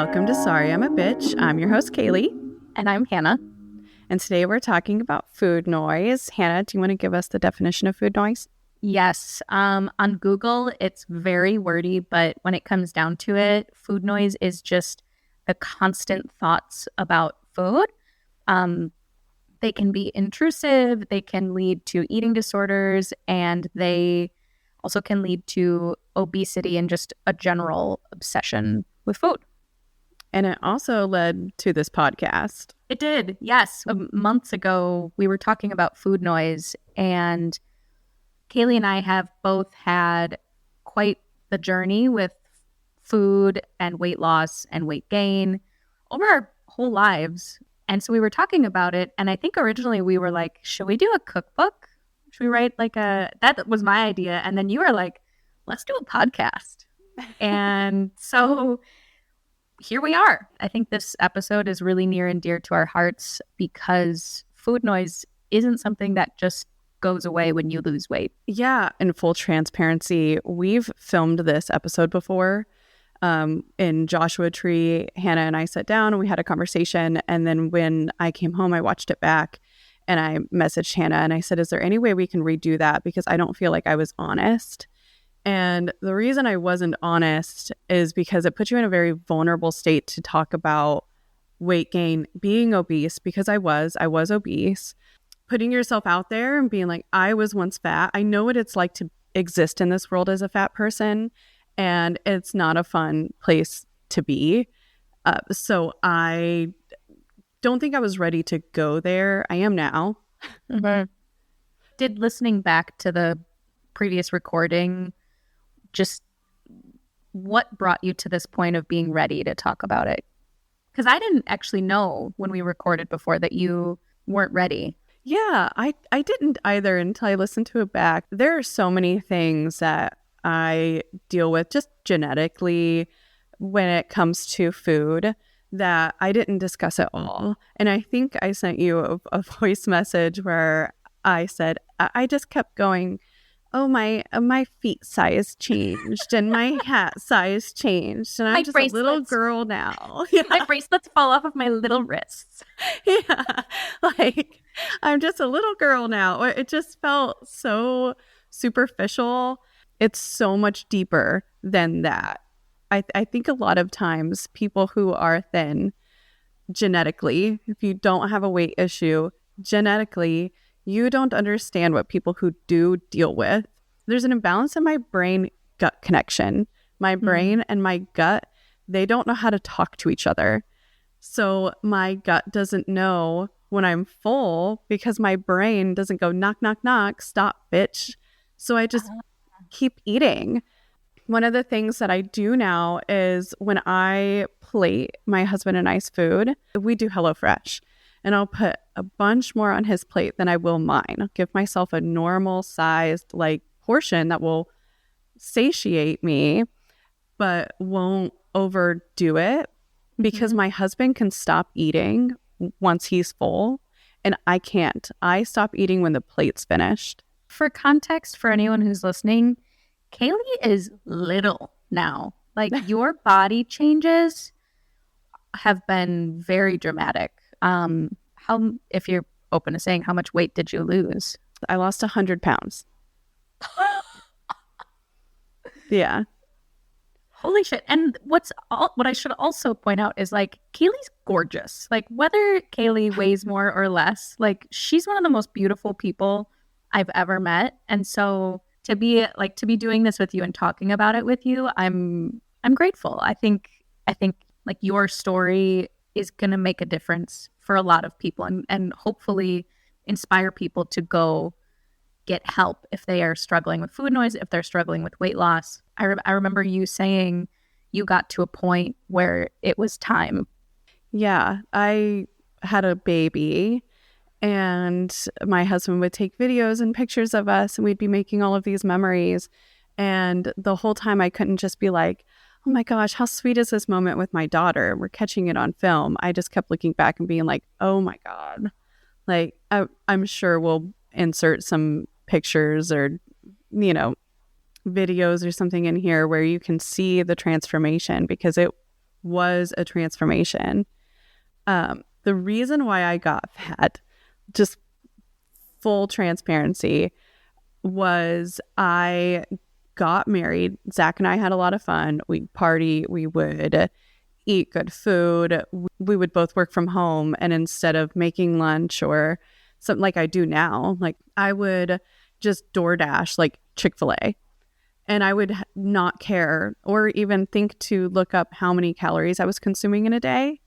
Welcome to Sorry I'm a Bitch. I'm your host, Kaylee. And I'm Hannah. And today we're talking about food noise. Hannah, do you want to give us the definition of food noise? Yes. On Google, it's very wordy, but when it comes down to it, food noise is just the constant thoughts about food. They can be intrusive, they can lead to eating disorders, and they also can lead to obesity and just a general obsession with food. And it also led to this podcast. It did, yes. Months ago, we were talking about food noise, and Kaylee and I have both had quite the journey with food and weight loss and weight gain over our whole lives. And so we were talking about it, and I think originally we were like, should we do a cookbook? Should we write that was my idea. And then you were like, let's do a podcast. And so here we are. I think this episode is really near and dear to our hearts because food noise isn't something that just goes away when you lose weight. Yeah. In full transparency, we've filmed this episode before. In Joshua Tree, Hannah and I sat down and we had a conversation. And then when I came home, I watched it back and I messaged Hannah and I said, is there any way we can redo that? Because I don't feel like I was honest. And the reason I wasn't honest is because it puts you in a very vulnerable state to talk about weight gain, being obese, because I was obese, putting yourself out there and being like, I was once fat. I know what it's like to exist in this world as a fat person. And it's not a fun place to be. So I don't think I was ready to go there. I am now. Mm-hmm. Did listening back to the previous recording, just what brought you to this point of being ready to talk about it? Because I didn't actually know when we recorded before that you weren't ready. Yeah, I didn't either until I listened to it back. There are so many things that I deal with just genetically when it comes to food that I didn't discuss at all. And I think I sent you a voice message where I said, I just kept going, oh, my feet size changed and my hat size changed. And I'm just a little girl now. Yeah. My bracelets fall off of my little wrists. Yeah. Like, I'm just a little girl now. It just felt so superficial. It's so much deeper than that. I think a lot of times people who are thin genetically, if you don't have a weight issue, genetically, you don't understand what people who do deal with. There's an imbalance in my brain-gut connection. My brain and my gut, they don't know how to talk to each other. So my gut doesn't know when I'm full because my brain doesn't go knock, knock, knock, stop, bitch. So I just keep eating. One of the things that I do now is when I plate my husband and I's food, we do HelloFresh, and I'll put a bunch more on his plate than I will mine. I'll give myself a normal sized portion that will satiate me, but won't overdo it because my husband can stop eating once he's full and I can't. I stop eating when the plate's finished. For context, for anyone who's listening, Kaylee is little now. Your body changes have been very dramatic. If you're open to saying, how much weight did you lose? I lost 100 pounds. Yeah. Holy shit. And what I should also point out is Kaylee's gorgeous. Whether Kaylee weighs more or less, she's one of the most beautiful people I've ever met. And so to be doing this with you and talking about it with you, I'm grateful. I think your story is going to make a difference for a lot of people and hopefully inspire people to go get help if they are struggling with food noise, if they're struggling with weight loss. I remember you saying you got to a point where it was time. Yeah, I had a baby and my husband would take videos and pictures of us and we'd be making all of these memories. And the whole time I couldn't just be like, oh my gosh, how sweet is this moment with my daughter? We're catching it on film. I just kept looking back and being like, oh my God. I'm sure we'll insert some pictures or, videos or something in here where you can see the transformation because it was a transformation. The reason why I got fat, just full transparency, was I got married. Zach and I had a lot of fun. We'd party. We would eat good food. We would both work from home. And instead of making lunch or something like I do now, like I would just DoorDash like Chick-fil-A. And I would not care or even think to look up how many calories I was consuming in a day.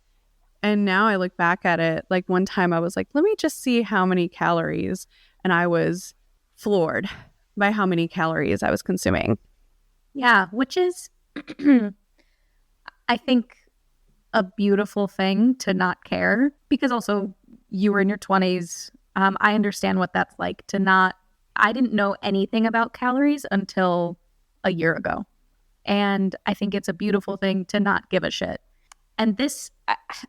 And now I look back at it, like one time I was like, let me just see how many calories. And I was floored by how many calories I was consuming. Yeah, which is, I think, a beautiful thing to not care, because also you were in your 20s. I understand what that's like to not, I didn't know anything about calories until a year ago. And I think it's a beautiful thing to not give a shit. And this,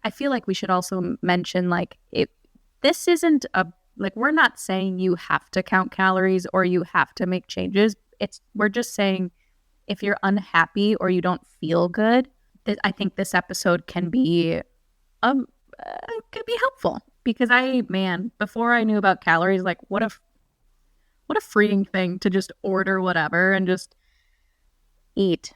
I feel like we should also mention, like, this isn't like, we're not saying you have to count calories or you have to make changes. We're just saying if you're unhappy or you don't feel good, I think this episode can be helpful, because before I knew about calories, like, what a freeing thing to just order whatever and just eat.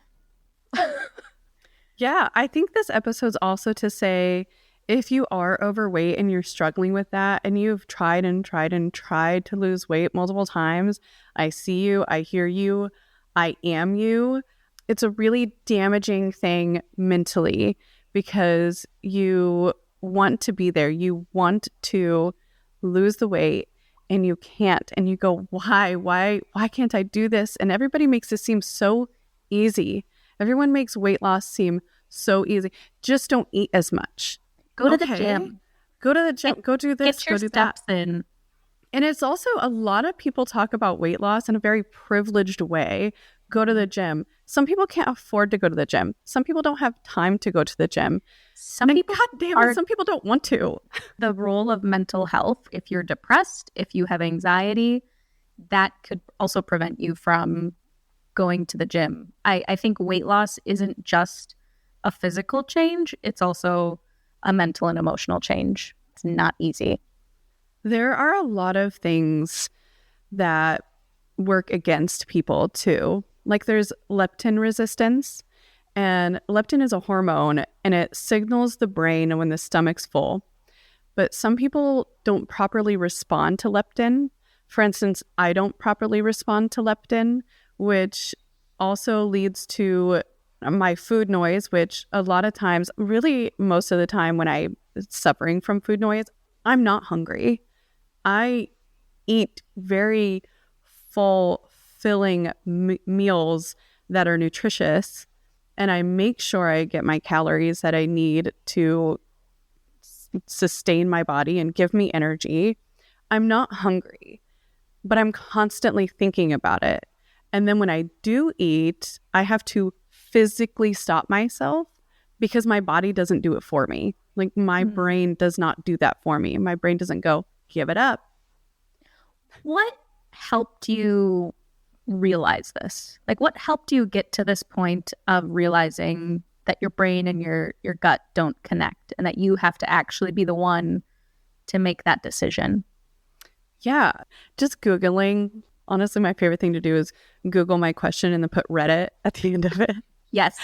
Yeah, I think this episode's also to say, if you are overweight and you're struggling with that and you've tried and tried and tried to lose weight multiple times, I see you, I hear you, I am you. It's a really damaging thing mentally, because you want to be there. You want to lose the weight and you can't. And you go, why can't I do this? And everybody makes it seem so easy. Everyone makes weight loss seem so easy. Just don't eat as much. Go to the gym. Go to the gym. Go do this. Get your Go do steps that. in. And it's also, a lot of people talk about weight loss in a very privileged way. Go to the gym. Some people can't afford to go to the gym. Some people don't have time to go to the gym. Some people some people don't want to. The role of mental health, if you're depressed, if you have anxiety, that could also prevent you from going to the gym. I think weight loss isn't just a physical change. It's also a mental and emotional change. It's not easy. There are a lot of things that work against people too. Like, there's leptin resistance, and leptin is a hormone and it signals the brain when the stomach's full. But some people don't properly respond to leptin. For instance, I don't properly respond to leptin, which also leads to my food noise, which a lot of times, really most of the time when I'm suffering from food noise, I'm not hungry. I eat very full, filling meals that are nutritious, and I make sure I get my calories that I need to sustain my body and give me energy. I'm not hungry, but I'm constantly thinking about it. And then when I do eat, I have to physically stop myself, because my body doesn't do it for me. Like, my brain does not do that for me. My brain doesn't go, give it up. What helped you realize this? Like, what helped you get to this point of realizing that your brain and your gut don't connect, and that you have to actually be the one to make that decision? Yeah, just Googling. Honestly, my favorite thing to do is Google my question and then put Reddit at the end of it. Yes.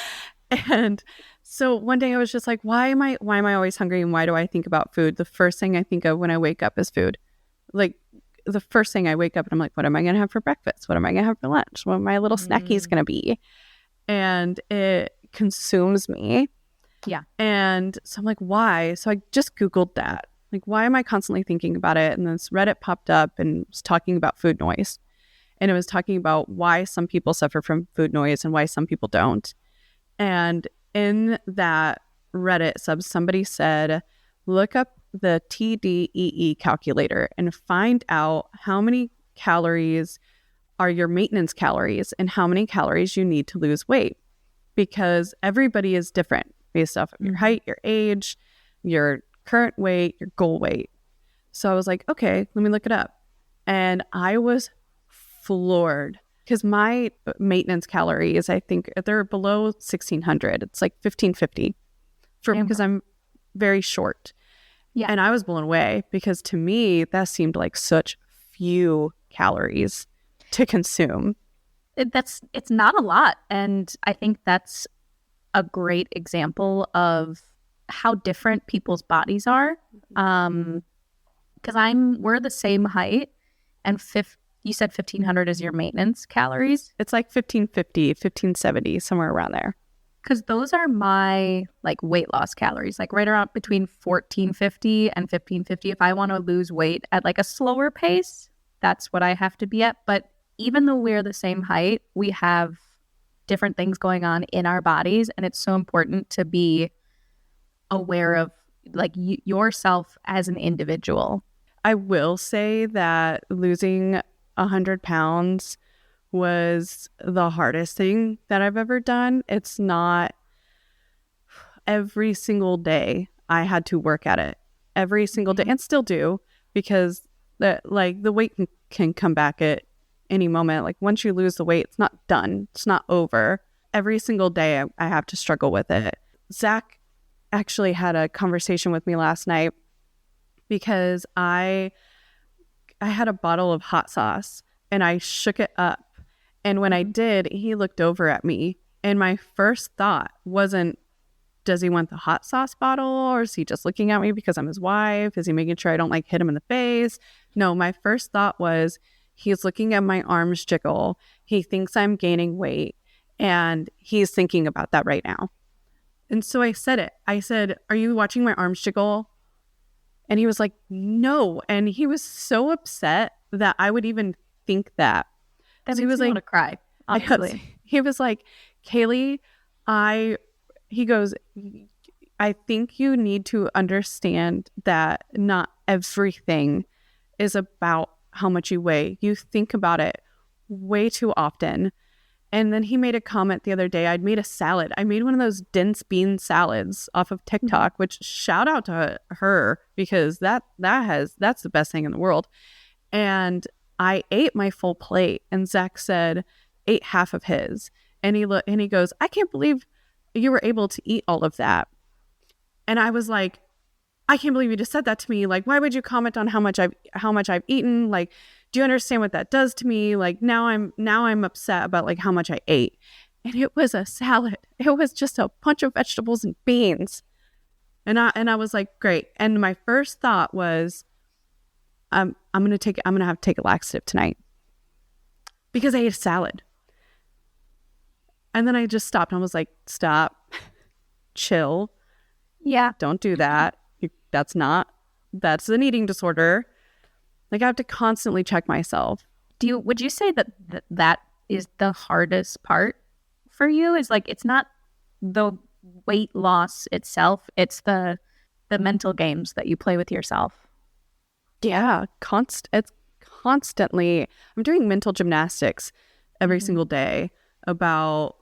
And so one day I was just like, why am I always hungry, and why do I think about food? The first thing I think of when I wake up is food. Like, the first thing I wake up and I'm like, what am I going to have for breakfast? What am I going to have for lunch? What my little snacky is going to be? And it consumes me. Yeah. And so I'm like, why? So I just Googled that. Like, why am I constantly thinking about it? And then this Reddit popped up and was talking about food noise. And it was talking about why some people suffer from food noise and why some people don't. And in that Reddit somebody said, look up the TDEE calculator and find out how many calories are your maintenance calories and how many calories you need to lose weight, because everybody is different based off of your height, your age, your current weight, your goal weight. So I was like, okay, let me look it up. And I was floored, because my maintenance calories, I think they're below 1600. It's like 1550. because I'm very short. Yeah. And I was blown away because to me, that seemed like such few calories to consume. It's not a lot. And I think that's a great example of how different people's bodies are. Because we're the same height, and you said 1,500 is your maintenance calories. It's like 1,550, 1,570, somewhere around there. Because those are my like weight loss calories, like right around between 1,450 and 1,550. If I want to lose weight at like a slower pace, that's what I have to be at. But even though we're the same height, we have different things going on in our bodies, and it's so important to be aware of like yourself as an individual. I will say that losing 100 pounds was the hardest thing that I've ever done. It's not every single day I had to work at it every single day, and still do, because the weight can come back at any moment. Like once you lose the weight, it's not done. It's not over. Every single day I have to struggle with it. Zach actually had a conversation with me last night because I had a bottle of hot sauce and I shook it up. And when I did, he looked over at me. And my first thought wasn't, does he want the hot sauce bottle, or is he just looking at me because I'm his wife? Is he making sure I don't like hit him in the face? No, my first thought was, he's looking at my arms jiggle. He thinks I'm gaining weight, and he's thinking about that right now. And so I said it. I said, are you watching my arms jiggle? And he was like, no. And he was so upset that I would even think that. That so makes me want to cry, honestly. He was like, Kaylee, he goes, I think you need to understand that not everything is about how much you weigh. You think about it way too often. And then he made a comment the other day. I'd made a salad. I made one of those dense bean salads off of TikTok, which shout out to her, because that's the best thing in the world. And I ate my full plate, and Zach said, ate half of his. And he goes, I can't believe you were able to eat all of that. And I was like, I can't believe you just said that to me. Like, why would you comment on how much I've eaten? Like, do you understand what that does to me? Like, now I'm upset about like how much I ate. And it was a salad. It was just a bunch of vegetables and beans. And I was like, great. And my first thought was, I'm gonna have to take a laxative tonight because I ate a salad. And then I just stopped and I was like, stop, chill. Yeah. Don't do that. That's an eating disorder. Like, I have to constantly check myself. Would you say that is the hardest part for you? Is like, it's not the weight loss itself, it's the mental games that you play with yourself. Yeah, it's constantly. I'm doing mental gymnastics every single day about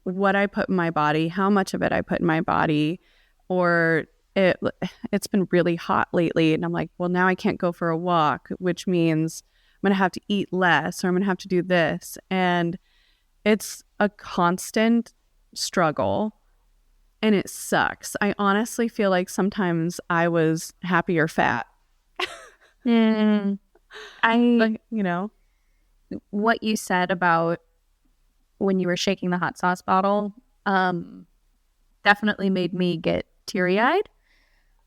what I put in my body, how much of it I put in my body, or it's been really hot lately, and I'm like, well, now I can't go for a walk, which means I'm gonna have to eat less, or I'm gonna have to do this, and it's a constant struggle, and it sucks. I honestly feel like sometimes I was happier fat. Like, what you said about when you were shaking the hot sauce bottle definitely made me get teary-eyed,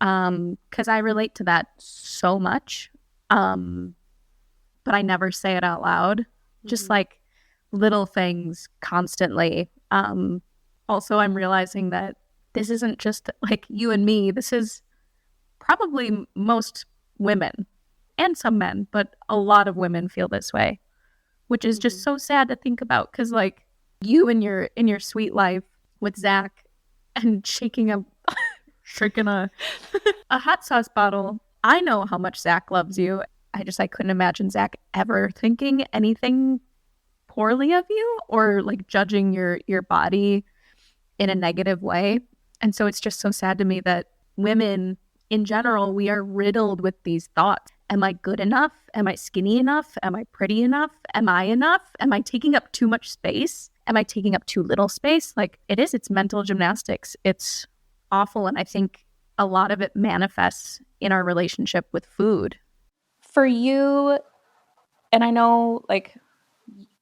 because I relate to that so much, but I never say it out loud. Just like little things constantly. Also, I'm realizing that this isn't just like you and me. This is probably most women and some men, but a lot of women feel this way, which is just so sad to think about, because like you in your sweet life with Zach and shaking a hot sauce bottle. I know how much Zach loves you. I couldn't imagine Zach ever thinking anything poorly of you or like judging your body in a negative way. And so it's just so sad to me that women in general, we are riddled with these thoughts. Am I good enough? Am I skinny enough? Am I pretty enough? Am I enough? Am I taking up too much space? Am I taking up too little space? Like it's mental gymnastics. It's awful. And I think a lot of it manifests in our relationship with food. For you, and I know like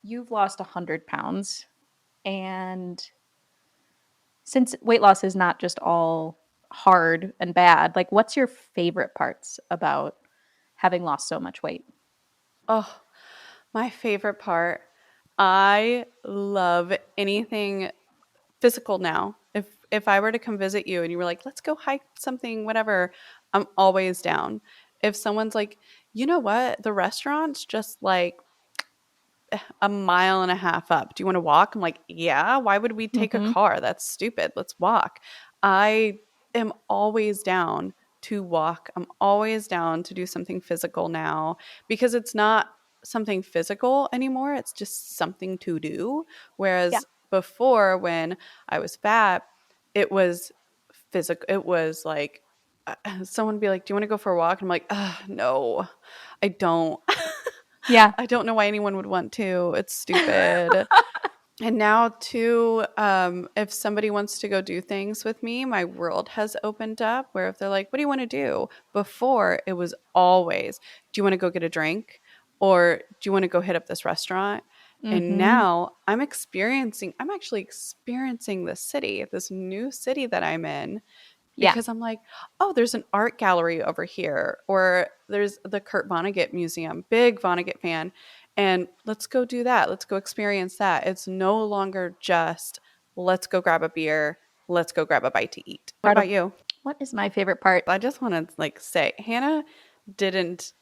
you've lost 100 pounds, and since weight loss is not just all hard and bad, like what's your favorite parts about having lost so much weight? Oh, my favorite part. I love anything physical now. If I were to come visit you and you were like, "Let's go hike something, whatever," I'm always down. If someone's like, "You know what? The restaurant's just like a mile and a half up. Do you want to walk?" I'm like, "Yeah, why would we take a Mm-hmm. car? That's stupid. Let's walk." I am always down to walk. I'm always down to do something physical now because it's not something physical anymore. It's just something to do. Yeah. Whereas before, when I was fat, it was physical. It was like someone would be like, "Do you want to go for a walk?" And I'm like, "No, I don't." Yeah. I don't know why anyone would want to. It's stupid. And now too, if somebody wants to go do things with me, my world has opened up where if they're like, "What do you want to do?" Before it was always, "Do you want to go get a drink?" Or "Do you want to go hit up this restaurant?" And Mm-hmm. now I'm actually experiencing this city, this new city that I'm in, Yeah. because I'm like, "Oh, there's an art gallery over here, or there's the Kurt Vonnegut Museum, big Vonnegut fan, and let's go do that. Let's go experience that." It's no longer just, "Let's go grab a beer, let's go grab a bite to eat." What about Incredible. you? What is my favorite part? I just want to like say, Hannah didn't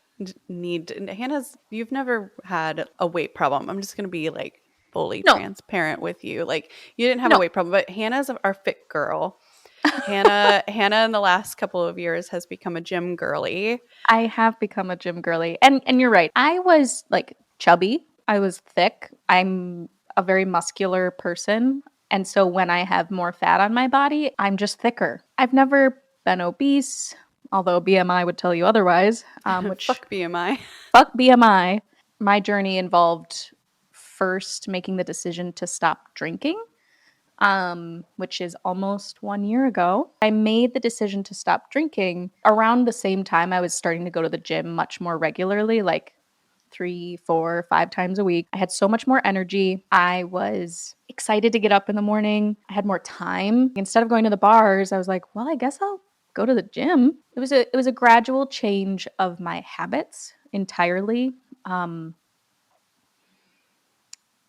need Hannah's you've never had a weight problem. I'm just going to be like fully No, transparent with you. Like you didn't have a no. weight problem, but Hannah's our fit girl. Hannah in the last couple of years has become a gym girly. I have become a gym girly. And you're right. I was like chubby. I was thick. I'm a very muscular person. And so when I have more fat on my body, I'm just thicker. I've never been obese, although BMI would tell you otherwise, which Fuck BMI. fuck BMI. My journey involved first making the decision to stop drinking, which is almost 1 year ago. I made the decision to stop drinking around the same time I was starting to go to the gym much more regularly, like 3, 4, 5 times a week. I had so much more energy. I was excited to get up in the morning. I had more time. Instead of going to the bars, I was like, well, I guess I'll go to the gym. It was a gradual change of my habits entirely. Um,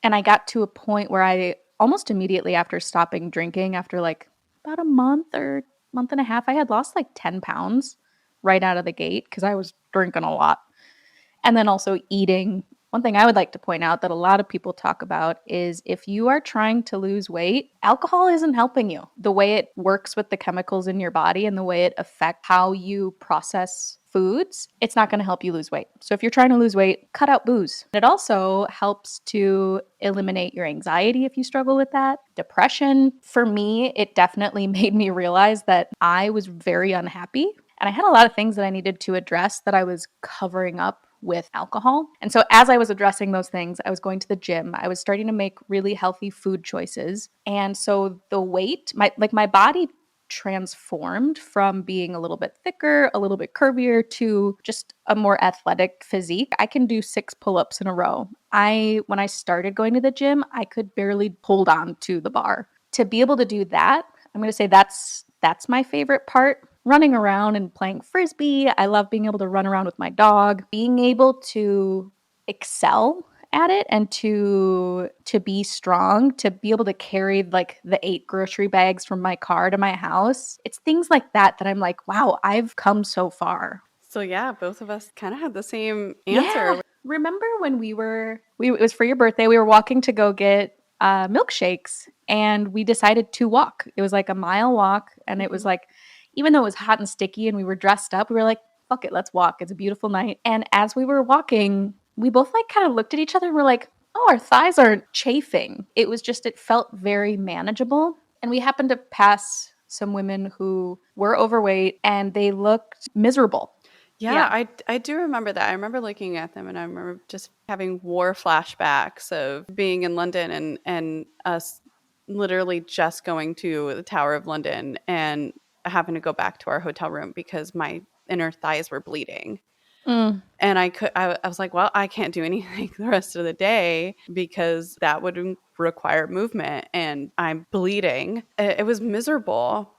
and I got to a point where I almost immediately after stopping drinking, after like about a month or month and a half, I had lost like 10 pounds right out of the gate because I was drinking a lot. And then also eating. One thing I would like to point out that a lot of people talk about is if you are trying to lose weight, alcohol isn't helping you. The way it works with the chemicals in your body and the way it affects how you process foods, it's not going to help you lose weight. So if you're trying to lose weight, cut out booze. It also helps to eliminate your anxiety if you struggle with that. Depression, for me, it definitely made me realize that I was very unhappy and I had a lot of things that I needed to address that I was covering up with alcohol. And so as I was addressing those things, I was going to the gym. I was starting to make really healthy food choices. And so the weight, my body transformed from being a little bit thicker, a little bit curvier to just a more athletic physique. I can do 6 pull-ups in a row. When I started going to the gym, I could barely hold on to the bar. To be able to do that, I'm going to say that's my favorite part. Running around and playing frisbee. I love being able to run around with my dog. Being able to excel at it and to be strong, to be able to carry like the 8 grocery bags from my car to my house. It's things like that that I'm like, wow, I've come so far. So yeah, both of us kind of had the same Yeah. answer. Remember when it was for your birthday, we were walking to go get milkshakes and we decided to walk. It was like a mile walk. And it was Mhm. like, even though it was hot and sticky and we were dressed up, we were like, fuck it, let's walk. It's a beautiful night. And as we were walking, we both like kind of looked at each other and were like, oh, our thighs aren't chafing. It was just, it felt very manageable. And we happened to pass some women who were overweight and they looked miserable. Yeah, Yeah. I do remember that. I remember looking at them and I remember just having war flashbacks of being in London and us literally just going to the Tower of London and having to go back to our hotel room because my inner thighs were bleeding. Mm. And I was like, well, I can't do anything the rest of the day because that would require movement and I'm bleeding. It was miserable.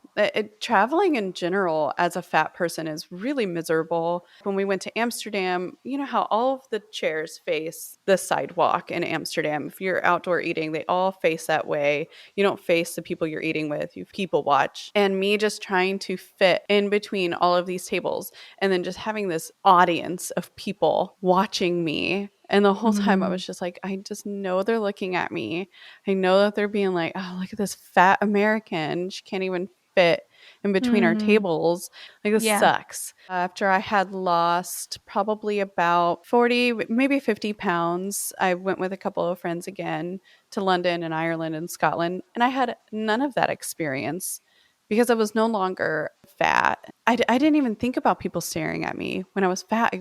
Traveling in general as a fat person is really miserable. When we went to Amsterdam, you know how all of the chairs face the sidewalk in Amsterdam. If you're outdoor eating, they all face that way. You don't face the people you're eating with, you people watch. And me just trying to fit in between all of these tables and then just having this audience of people watching me. And the whole time I Mm. was just like, I just know they're looking at me. I know that they're being like, oh, look at this fat American. She can't even fit in between our Mm. tables. Like, this Yeah. sucks. After I had lost probably about 40, maybe 50 pounds, I went with a couple of friends again to London and Ireland and Scotland. And I had none of that experience because I was no longer fat. I didn't even think about people staring at me when I was fat.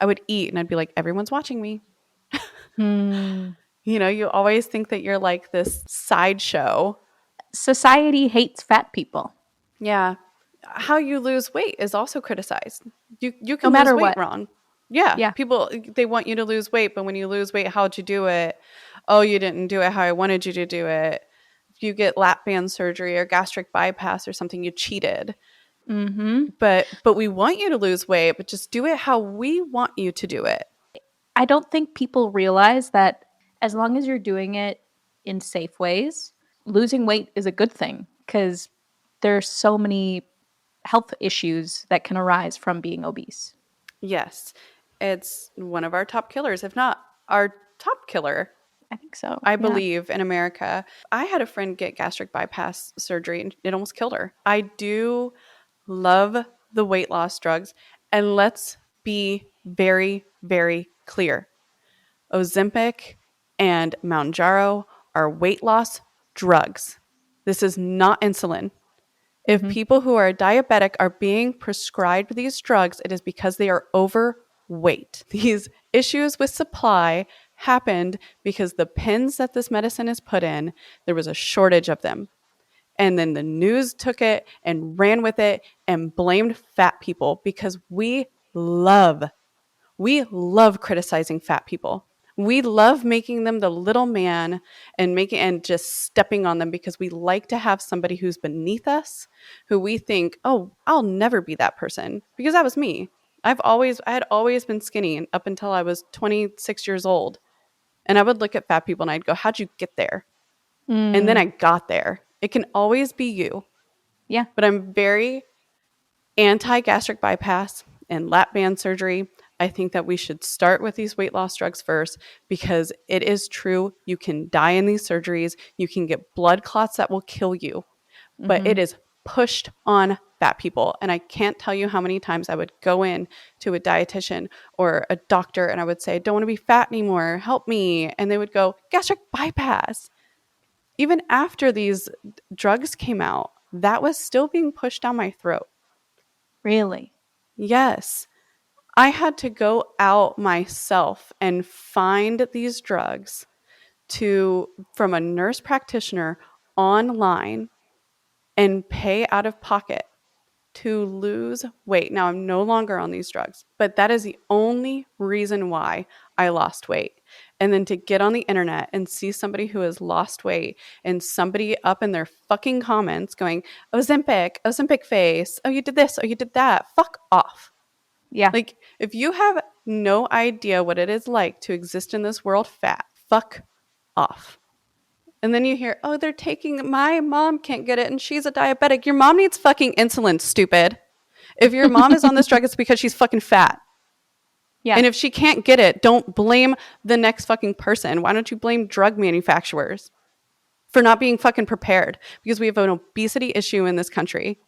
I would eat and I'd be like, everyone's watching me. Mm. You know, you always think that you're like this sideshow. Society hates fat people, Yeah. How you lose weight is also criticized. You no can lose matter weight what. wrong. Yeah. Yeah. People, they want you to lose weight, but when you lose weight, how'd you do it? Oh, you didn't do it how I wanted you to do it. If you get lap band surgery or gastric bypass or something, you cheated. Mm-hmm. But we want you to lose weight, but just do it how we want you to do it. I don't think people realize that as long as you're doing it in safe ways, losing weight is a good thing because there's so many health issues that can arise from being obese. Yes. It's one of our top killers, if not our top killer, I think so. I Yeah. believe, in America. I had a friend get gastric bypass surgery and it almost killed her. I do love the weight loss drugs. And let's be very, very clear. Ozempic and Mounjaro are weight loss drugs. This is not insulin. If Mm-hmm. people who are diabetic are being prescribed these drugs, it is because they are overweight. These issues with supply happened because the pens that this medicine is put in, there was a shortage of them. And then the news took it and ran with it and blamed fat people because we love criticizing fat people. We love making them the little man and just stepping on them because we like to have somebody who's beneath us, who we think, oh, I'll never be that person, because that was me. I had always been skinny up until I was 26 years old. And I would look at fat people and I'd go, how'd you get there? And then Mm. I got there. It can always be you. Yeah. But I'm very anti-gastric bypass and lap band surgery. I think that we should start with these weight loss drugs first because it is true. You can die in these surgeries. You can get blood clots that will kill you, but Mm-hmm. it is pushed on fat people. And I can't tell you how many times I would go in to a dietitian or a doctor and I would say, I don't want to be fat anymore. Help me. And they would go, gastric bypass. Even after these drugs came out, that was still being pushed down my throat. Really? Yes. I had to go out myself and find these drugs from a nurse practitioner online and pay out of pocket to lose weight. Now, I'm no longer on these drugs, but that is the only reason why I lost weight. And then to get on the internet and see somebody who has lost weight and somebody up in their fucking comments going, Ozempic, Ozempic face, oh, you did this, oh, you did that. Fuck off. Yeah. Like, if you have no idea what it is like to exist in this world fat, fuck off. And then you hear, oh, they're taking, my mom can't get it and she's a diabetic. Your mom needs fucking insulin, stupid. If your mom is on this drug, it's because she's fucking fat. Yeah. And if she can't get it, don't blame the next fucking person. Why don't you blame drug manufacturers for not being fucking prepared? Because we have an obesity issue in this country.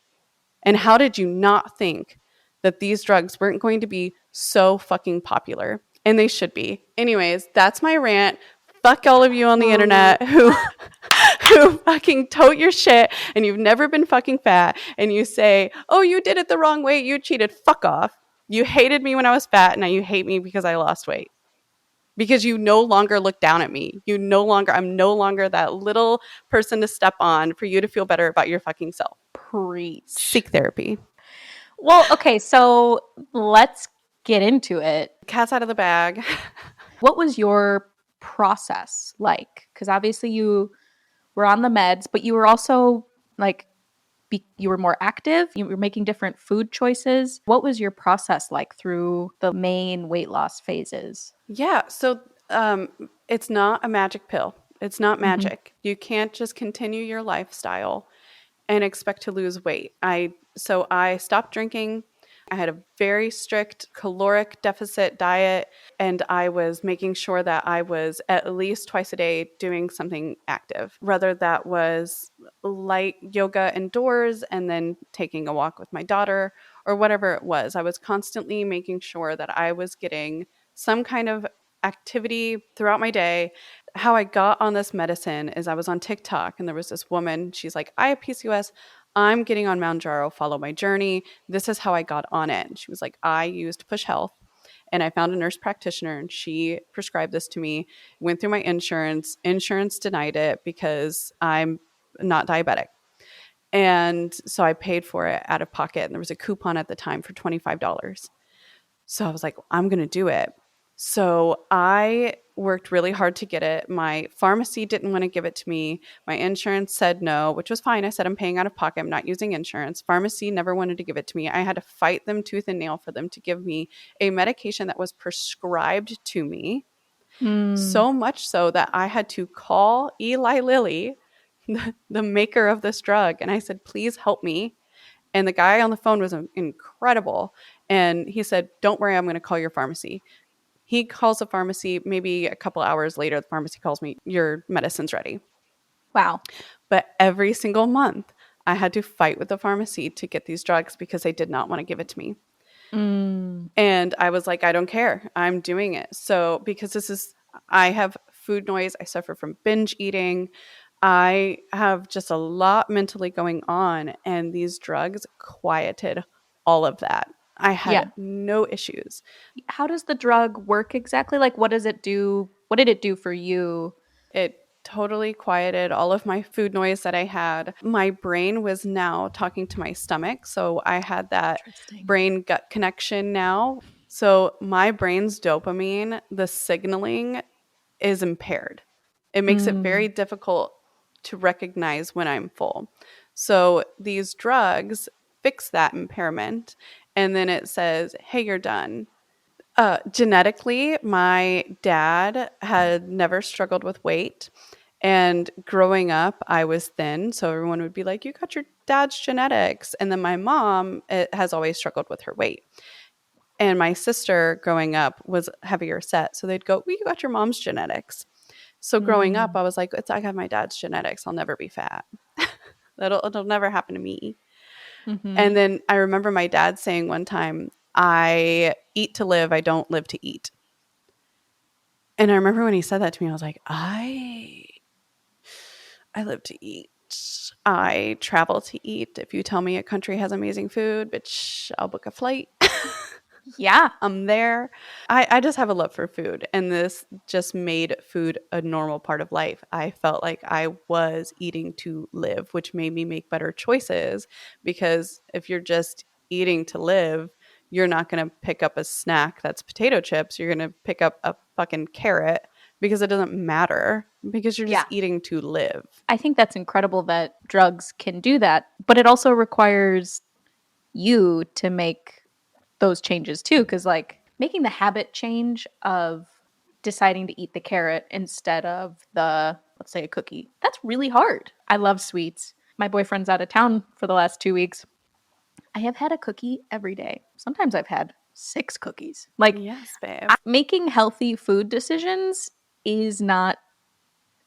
And how did you not think that these drugs weren't going to be so fucking popular? And they should be. Anyways, that's my rant. Fuck all of you on the internet who fucking tote your shit and you've never been fucking fat and you say, oh, you did it the wrong way. You cheated. Fuck off. You hated me when I was fat. Now you hate me because I lost weight. because you no longer look down at me. I'm no longer that little person to step on for you to feel better about your fucking self. Preach. Seek therapy. Well, okay, so let's get into it. Cat's out of the bag. What was your process like? Because obviously you were on the meds, but you were also like, you were more active, you were making different food choices. What was your process like through the main weight loss phases? Yeah. So it's not a magic pill. It's not Mm-hmm. magic. You can't just continue your lifestyle and expect to lose weight. I stopped drinking. I had a very strict caloric deficit diet, and I was making sure that I was at least twice a day doing something active. Whether that was light yoga indoors and then taking a walk with my daughter or whatever it was. I was constantly making sure that I was getting some kind of activity throughout my day. How I got on this medicine is I was on TikTok and there was this woman. She's like, I have PCOS. I'm getting on Mounjaro. Follow my journey. This is how I got on it. And she was like, I used Push Health and I found a nurse practitioner and she prescribed this to me. Went through my insurance. Insurance denied it because I'm not diabetic. And so I paid for it out of pocket. And there was a coupon at the time for $25. So I was like, I'm going to do it. So I worked really hard to get it. My pharmacy didn't want to give it to me. My insurance said no, which was fine. I said, I'm paying out of pocket. I'm not using insurance. Pharmacy never wanted to give it to me. I had to fight them tooth and nail for them to give me a medication that was prescribed to me. Mm. So much so that I had to call Eli Lilly, the maker of this drug. And I said, please help me. And the guy on the phone was incredible. And he said, don't worry, I'm going to call your pharmacy. He calls the pharmacy. Maybe a couple hours later, the pharmacy calls me, your medicine's ready. Wow. But every single month, I had to fight with the pharmacy to get these drugs because they did not want to give it to me. Mm. And I was like, I don't care. I'm doing it. So, because I have food noise, I suffer from binge eating. I have just a lot mentally going on, and these drugs quieted all of that. I Yeah. had no issues. How does the drug work exactly? Like, what does it do? What did it do for you? It totally quieted all of my food noise that I had. My brain was now talking to my stomach. So I had that Interesting. brain gut connection now. So my brain's dopamine, the signaling is impaired. It makes it very Mm. difficult to recognize when I'm full. So these drugs fix that impairment. And then it says, hey, you're done. Genetically, my dad had never struggled with weight. And growing up, I was thin. So everyone would be like, you got your dad's genetics. And then my mom has always struggled with her weight. And my sister growing up was heavier set. So they'd go, well, you got your mom's genetics. So growing up, Mm. I was like, I got my dad's genetics. I'll never be fat. It'll never happen to me. Mm-hmm. And then I remember my dad saying one time, I eat to live, I don't live to eat. And I remember when he said that to me, I was like, I live to eat. I travel to eat. If you tell me a country has amazing food, bitch, I'll book a flight. Yeah. I'm there. I just have a love for food. And this just made food a normal part of life. I felt like I was eating to live, which made me make better choices. Because if you're just eating to live, you're not going to pick up a snack that's potato chips. You're going to pick up a fucking carrot because it doesn't matter because you're just Yeah. eating to live. I think that's incredible that drugs can do that, but it also requires you to make those changes too. Cause like making the habit change of deciding to eat the carrot instead of the, let's say, a cookie, that's really hard. I love sweets. My boyfriend's out of town for the last 2 weeks. I have had a cookie every day. Sometimes I've had 6 cookies. Like Yes, babe. making healthy food decisions is not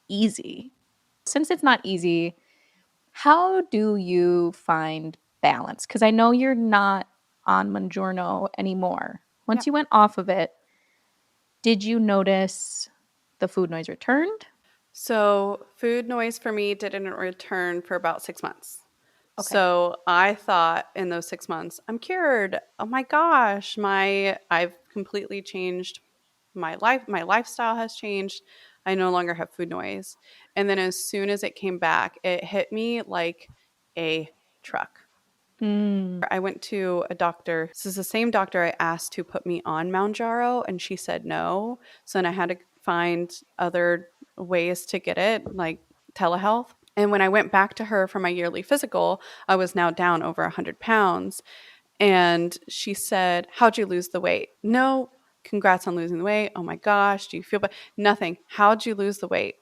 easy. Since it's not easy, how do you find balance? Because I know you're not on Mongiorno anymore. Yeah. Once you went off of it, did you notice the food noise returned? So food noise for me didn't return for about 6 months. Okay. So I thought in those 6 months, I'm cured. Oh my gosh, I've completely changed my lifestyle has changed. I no longer have food noise. And then as soon as it came back, it hit me like a truck. Mm. I went to a doctor. This is the same doctor I asked to put me on Mounjaro, and she said no. So then I had to find other ways to get it, like telehealth. And when I went back to her for my yearly physical, I was now down over 100 pounds. And she said, "How'd you lose the weight?" "No, congrats on losing the weight. Oh my gosh, do you feel bad?" "Nothing. How'd you lose the weight?"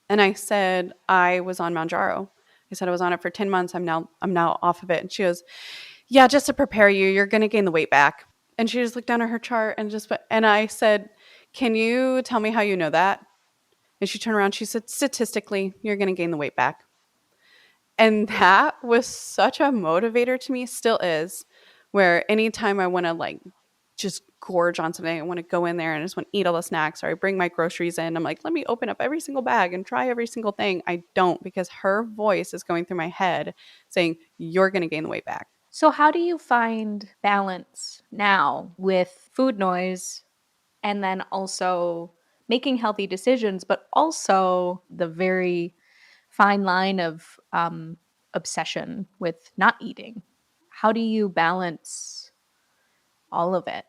And I said, "I was on Mounjaro." I said I was on it for 10 months. I'm now off of it. And she goes, "Yeah, just to prepare you, you're going to gain the weight back." And she just looked down at her chart and and I said, "Can you tell me how you know that?" And she turned around, she said, "Statistically, you're going to gain the weight back." And that was such a motivator to me, still is, where anytime I want to like just gorge on something, I want to go in there and I just want to eat all the snacks, or I bring my groceries in. I'm like, let me open up every single bag and try every single thing. I don't, because her voice is going through my head saying, "You're going to gain the weight back." So, how do you find balance now with food noise and then also making healthy decisions, but also the very fine line of obsession with not eating? How do you balance all of it?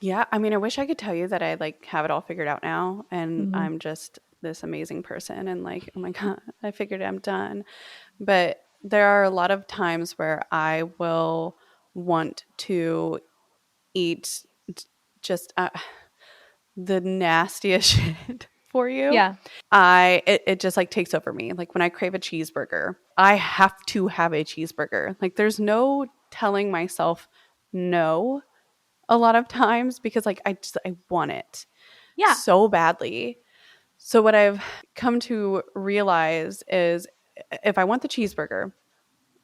Yeah, I mean, I wish I could tell you that I like have it all figured out now and Hmm. I'm just this amazing person and like, oh my God, I figured it, I'm done. But there are a lot of times where I will want to eat just the nastiest shit for you. Yeah, It just like takes over me. Like when I crave a cheeseburger, I have to have a cheeseburger. Like there's no telling myself no a lot of times, because like I want it yeah, so badly. So what I've come to realize is if I want the cheeseburger,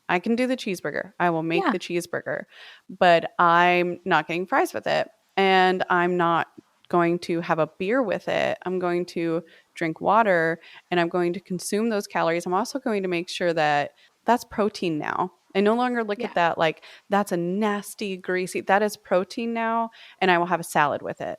I can do the cheeseburger. I will make yeah, the cheeseburger, but I'm not getting fries with it. And I'm not going to have a beer with it. I'm going to drink water and I'm going to consume those calories. I'm also going to make sure that that's protein now. I no longer look yeah, at that like that's a nasty, greasy, that is protein now. And I will have a salad with it.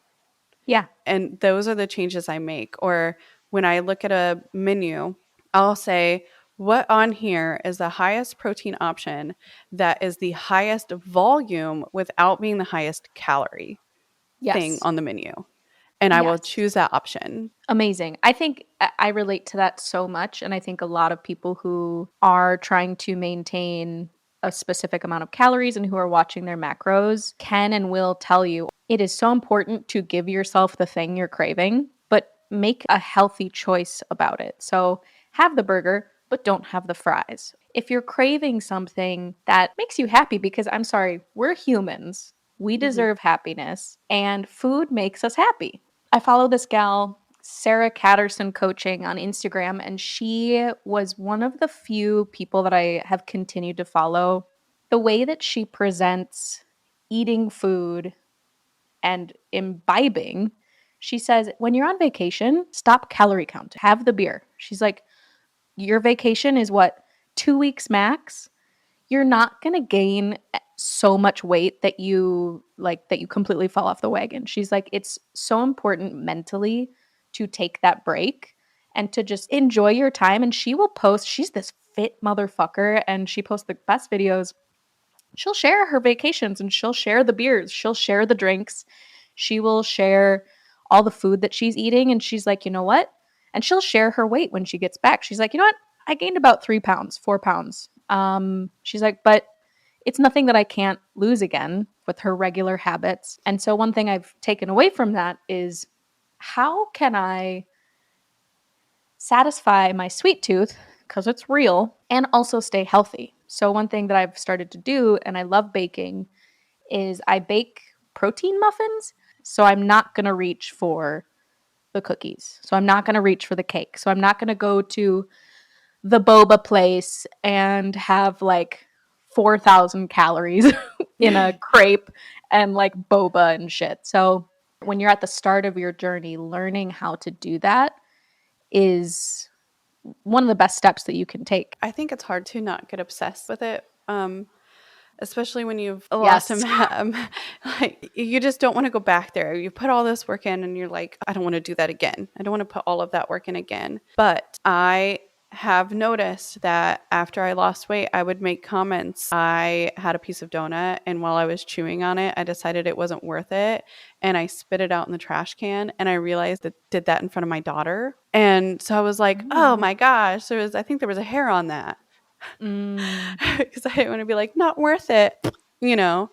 yeah, And those are the changes I make. Or when I look at a menu, I'll say, what on here is the highest protein option that is the highest volume without being the highest calorie thing yes, on the menu? And I will yes. choose that option. Amazing. I think I relate to that so much. And I think a lot of people who are trying to maintain a specific amount of calories and who are watching their macros can and will tell you it is so important to give yourself the thing you're craving, but make a healthy choice about it. So have the burger, but don't have the fries. If you're craving something that makes you happy, because I'm sorry, we're humans, we Mhm. deserve happiness, and food makes us happy. I follow this gal, Sarah Catterson Coaching on Instagram, and she was one of the few people that I have continued to follow. The way that she presents eating food and imbibing, she says, when you're on vacation, stop calorie count, have the beer. She's like, your vacation is what, 2 weeks max? You're not going to gain so much weight that you completely fall off the wagon. She's like, it's so important mentally to take that break and to just enjoy your time. And she will post, she's this fit motherfucker and she posts the best videos. She'll share her vacations and she'll share the beers, she'll share the drinks, she will share all the food that she's eating. And she's like, you know what? And she'll share her weight when she gets back. She's like, you know what? I gained about 3 pounds, 4 pounds. She's like, but it's nothing that I can't lose again with her regular habits. And so, one thing I've taken away from that is how can I satisfy my sweet tooth, because it's real, and also stay healthy? So, one thing that I've started to do, and I love baking, is I bake protein muffins. So, I'm not going to reach for the cookies. So, I'm not going to reach for the cake. So, I'm not going to go to the boba place and have like 4,000 calories in a crepe and like boba and shit. So when you're at the start of your journey, learning how to do that is one of the best steps that you can take. I think it's hard to not get obsessed with it. especially when you've lost Yes. him. Like, you just don't want to go back there. You put all this work in and you're like, I don't want to do that again. I don't want to put all of that work in again. But I have noticed that after I lost weight, I would make comments. I had a piece of donut, and while I was chewing on it, I decided it wasn't worth it, and I spit it out in the trash can. And I realized that did that in front of my daughter, and so I was like, "Oh Mm. my gosh!" I think there was a hair on that Mm. because I didn't want to be like, "Not worth it," you know.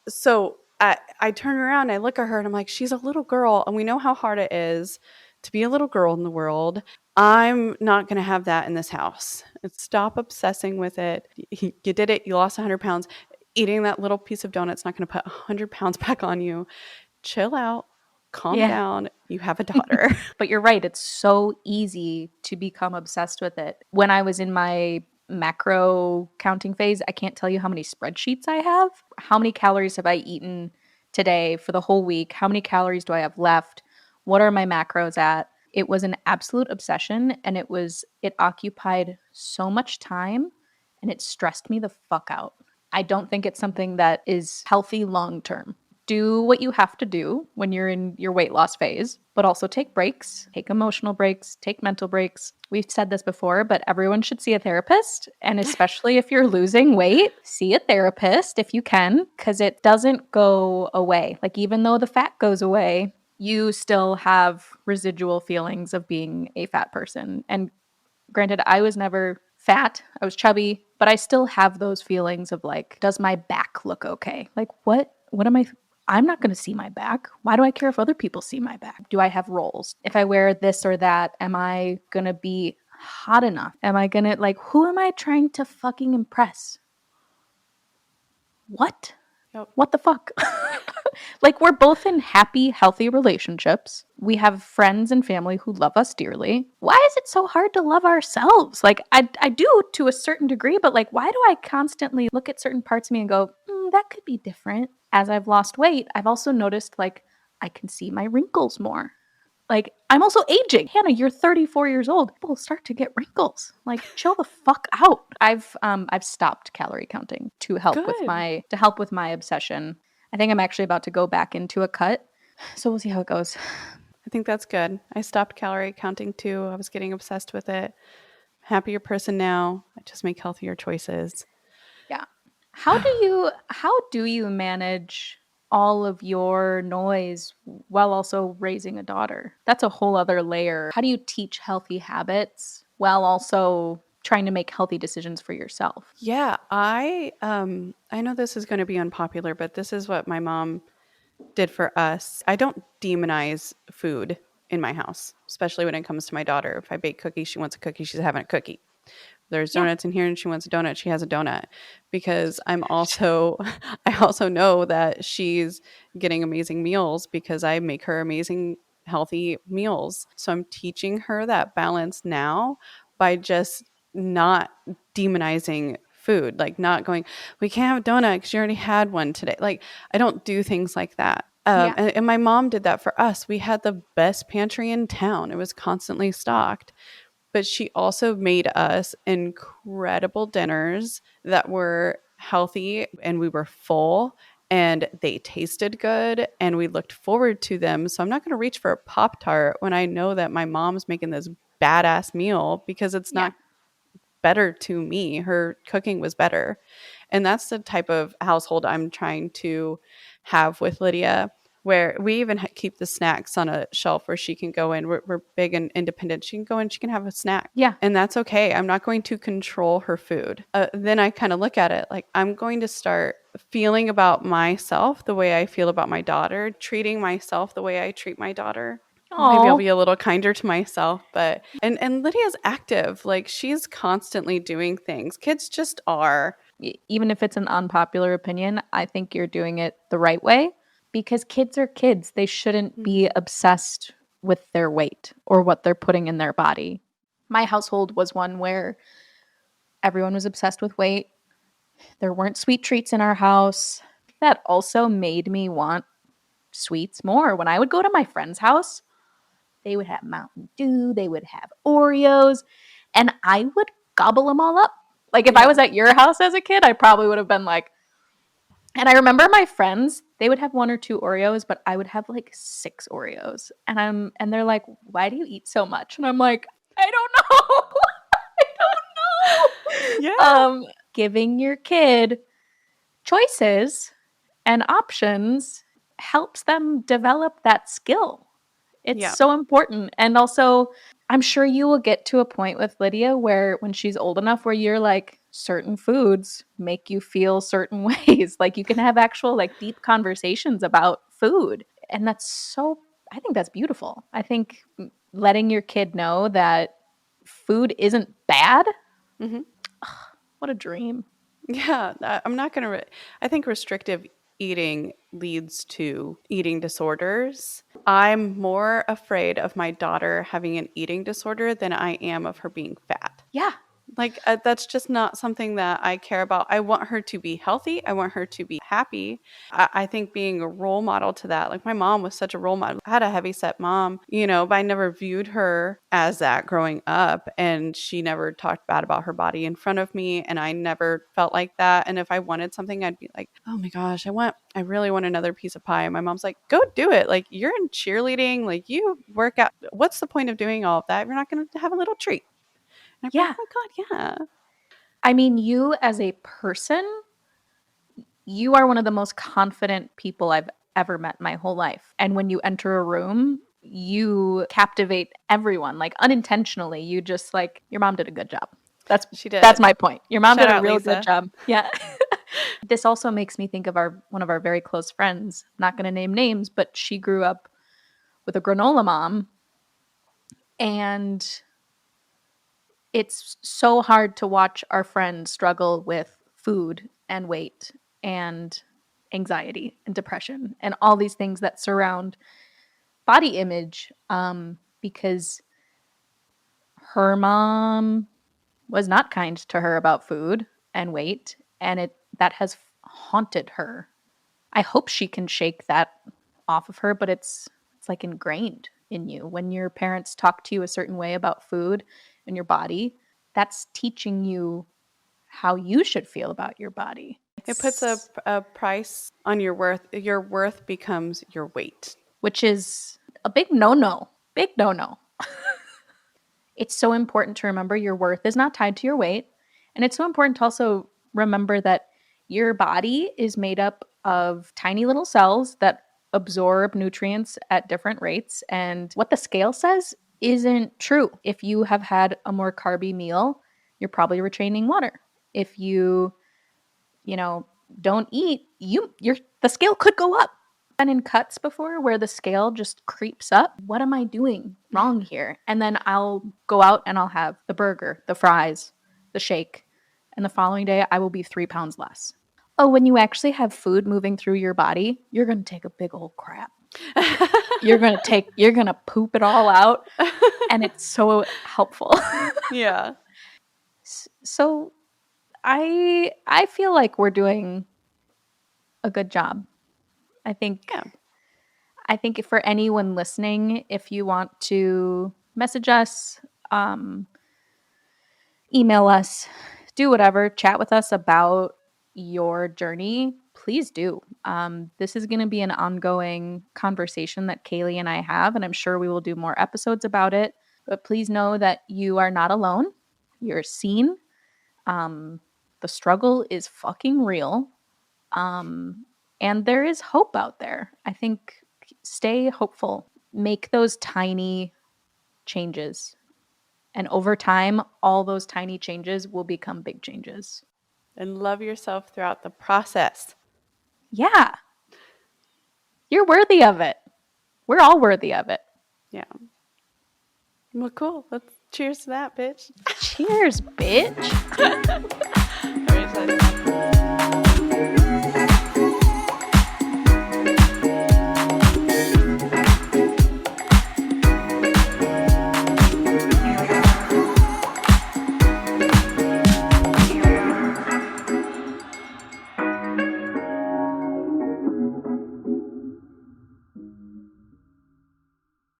So I turn around, I look at her, and I'm like, she's a little girl, and we know how hard it is to be a little girl in the world. I'm not going to have that in this house. Stop obsessing with it. You did it. You lost 100 pounds. Eating that little piece of donut's not going to put 100 pounds back on you. Chill out. Calm Yeah. down. You have a daughter. But you're right. It's so easy to become obsessed with it. When I was in my macro counting phase, I can't tell you how many spreadsheets I have. How many calories have I eaten today for the whole week? How many calories do I have left? What are my macros at? It was an absolute obsession, and it occupied so much time, and it stressed me the fuck out. I don't think it's something that is healthy long term. Do what you have to do when you're in your weight loss phase, but also take breaks, take emotional breaks, take mental breaks. We've said this before, but everyone should see a therapist. And especially if you're losing weight, see a therapist if you can, because it doesn't go away. Like, even though the fat goes away, you still have residual feelings of being a fat person. And granted, I was never fat, I was chubby, but I still have those feelings of like, does my back look okay? Like, what am I? I'm not going to see my back. Why do I care if other people see my back? Do I have roles? If I wear this or that, am I going to be hot enough? Am I going to, like, who am I trying to fucking impress? What? Yep. What the fuck? Like, we're both in happy, healthy relationships. We have friends and family who love us dearly. Why is it so hard to love ourselves? Like, I do to a certain degree, but like, why do I constantly look at certain parts of me and go, that could be different? As I've lost weight, I've also noticed like I can see my wrinkles more. Like, I'm also aging. Hannah, you're 34 years old. People start to get wrinkles. Like, chill the fuck out. I've stopped calorie counting Good. to help with my obsession. I think I'm actually about to go back into a cut. So we'll see how it goes. I think that's good. I stopped calorie counting too. I was getting obsessed with it. Happier person now. I just make healthier choices. Yeah. How do you manage all of your noise while also raising a daughter? That's a whole other layer. How do you teach healthy habits while also trying to make healthy decisions for yourself? Yeah, I know this is going to be unpopular, but this is what my mom did for us. I don't demonize food in my house, especially when it comes to my daughter. If I bake cookies, she wants a cookie, she's having a cookie. There's Yeah. donuts in here and she wants a donut, she has a donut. Because I also know that she's getting amazing meals because I make her amazing healthy meals. So I'm teaching her that balance now by just not demonizing food, like not going, we can't have a donut because you already had one today. Like, I don't do things like that. Yeah. And my mom did that for us. We had the best pantry in town. It was constantly stocked, but she also made us incredible dinners that were healthy and we were full and they tasted good and we looked forward to them. So I'm not going to reach for a Pop Tart when I know that my mom's making this badass meal because it's Yeah. not better to me. Her cooking was better. And that's the type of household I'm trying to have with Lydia, where we even keep the snacks on a shelf where she can go in. We're big and independent. She can go in, she can have a snack. Yeah. And that's okay. I'm not going to control her food. Then I kind of look at it like I'm going to start feeling about myself the way I feel about my daughter, treating myself the way I treat my daughter. Maybe I'll Oh. be a little kinder to myself, but and Lydia's active. Like, she's constantly doing things. Kids just are. Even if it's an unpopular opinion, I think you're doing it the right way because kids are kids. They shouldn't be obsessed with their weight or what they're putting in their body. My household was one where everyone was obsessed with weight. There weren't sweet treats in our house. That also made me want sweets more. When I would go to my friend's house, they would have Mountain Dew, they would have Oreos, and I would gobble them all up. Like if I was at your house as a kid, I probably would have been like, and I remember my friends, they would have 1 or 2 Oreos, but I would have like 6 Oreos. And they're like, "Why do you eat so much?" And I'm like, "I don't know." I don't know. Yeah. Giving your kid choices and options helps them develop that skill. It's Yeah. so important. And also, I'm sure you will get to a point with Lydia where when she's old enough where you're like, certain foods make you feel certain ways. Like you can have actual like deep conversations about food. And that's so, I think that's beautiful. I think letting your kid know that food isn't bad, Mm-hmm. what a dream. Yeah. I'm not going to, I think restrictive eating leads to eating disorders. I'm more afraid of my daughter having an eating disorder than I am of her being fat. Yeah. Like, that's just not something that I care about. I want her to be healthy. I want her to be happy. I think being a role model to that, like my mom was such a role model. I had a heavy set mom, but I never viewed her as that growing up. And she never talked bad about her body in front of me. And I never felt like that. And if I wanted something, I'd be like, oh my gosh, I really want another piece of pie. And my mom's like, go do it. Like, you're in cheerleading, like you work out. What's the point of doing all of that if you're not going to have a little treat? And I'm like, Yeah. oh my God, yeah. I mean, you as a person, you are one of the most confident people I've ever met my whole life. And when you enter a room, you captivate everyone, like unintentionally. You just like, your mom did a good job. She That's did. my point. Your mom Shout did a out, real good Lisa. job. Yeah. This also makes me think of one of our very close friends. Not going to name names, but she grew up with a granola mom, and it's so hard to watch our friend struggle with food and weight and anxiety and depression and all these things that surround body image, because her mom was not kind to her about food and weight, and that has haunted her. I hope she can shake that off of her, but it's like ingrained in you. When your parents talk to you a certain way about food and your body, that's teaching you how you should feel about your body. It puts a price on your worth. Your worth becomes your weight. Which is a big no-no. Big no-no. It's so important to remember your worth is not tied to your weight. And it's so important to also remember that your body is made up of tiny little cells that absorb nutrients at different rates. And what the scale says isn't true. If you have had a more carby meal, you're probably retaining water. If you don't eat, the scale could go up. Been in cuts before where the scale just creeps up. What am I doing wrong here? And then I'll go out and I'll have the burger, the fries, the shake, and the following day I will be 3 pounds less. Oh, when you actually have food moving through your body, you're gonna take a big old crap. You're gonna poop it all out, and it's so helpful. Yeah. So I feel like we're doing a good job. I think Yeah. for anyone listening, if you want to message us, email us, do whatever, chat with us about your journey, please do. This is going to be an ongoing conversation that Kaylee and I have, and I'm sure we will do more episodes about it. But please know that you are not alone. You're seen. The struggle is fucking real. And there is hope out there. I think stay hopeful. Make those tiny changes. And over time, all those tiny changes will become big changes. And love yourself throughout the process. Yeah. You're worthy of it. We're all worthy of it. Yeah. Well, cool. Let's cheers to that, bitch. Cheers, bitch. Very excited.